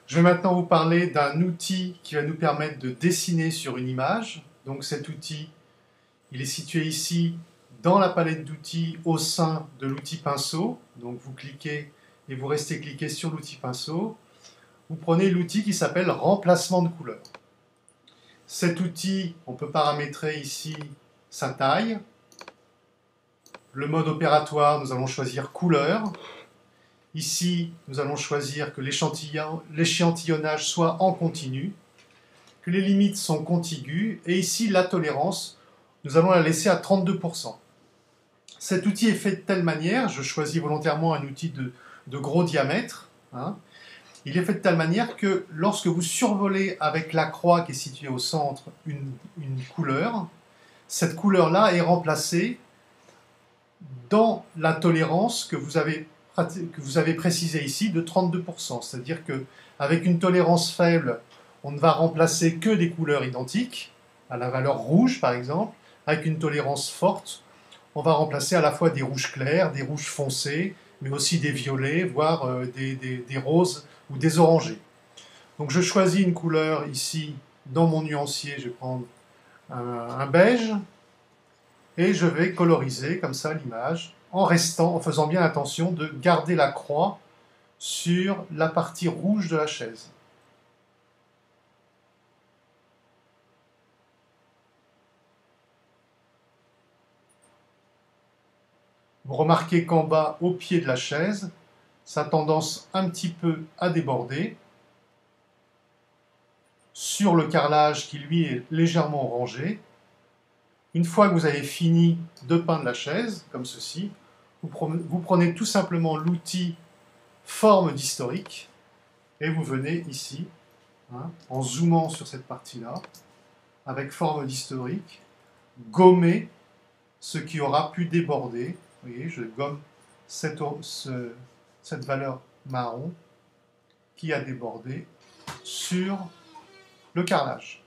Je vais maintenant vous parler d'un outil qui va nous permettre de dessiner sur une image. Donc cet outil, il est situé ici dans la palette d'outils au sein de l'outil pinceau. Donc vous cliquez et vous restez cliqué sur l'outil pinceau. Vous prenez l'outil qui s'appelle remplacement de couleur. Cet outil, on peut paramétrer ici sa taille. Le mode opératoire, nous allons choisir couleur. Ici, nous allons choisir que l'échantillonnage soit en continu, que les limites sont contiguës, et ici, la tolérance, nous allons la laisser à 32%. Cet outil est fait de telle manière, je choisis volontairement un outil de gros diamètre, il est fait de telle manière que lorsque vous survolez avec la croix qui est située au centre une couleur, cette couleur-là est remplacée dans la tolérance que vous avez précisée ici de 32%. C'est-à-dire qu'avec une tolérance faible, on ne va remplacer que des couleurs identiques, à la valeur rouge par exemple. Avec une tolérance forte, on va remplacer à la fois des rouges clairs, des rouges foncés, mais aussi des violets, voire des roses ou des orangés. Donc je choisis une couleur ici, dans mon nuancier, je vais prendre un beige, et je vais coloriser comme ça l'image, en faisant bien attention de garder la croix sur la partie rouge de la chaise. Vous remarquez qu'en bas, au pied de la chaise, ça a tendance un petit peu à déborder. Sur le carrelage qui lui est légèrement orangé. Une fois que vous avez fini de peindre la chaise, comme ceci, vous prenez tout simplement l'outil forme d'historique et vous venez ici, en zoomant sur cette partie-là, avec forme d'historique, gommer ce qui aura pu déborder. Vous voyez, je gomme cette valeur marron qui a débordé sur le carrelage.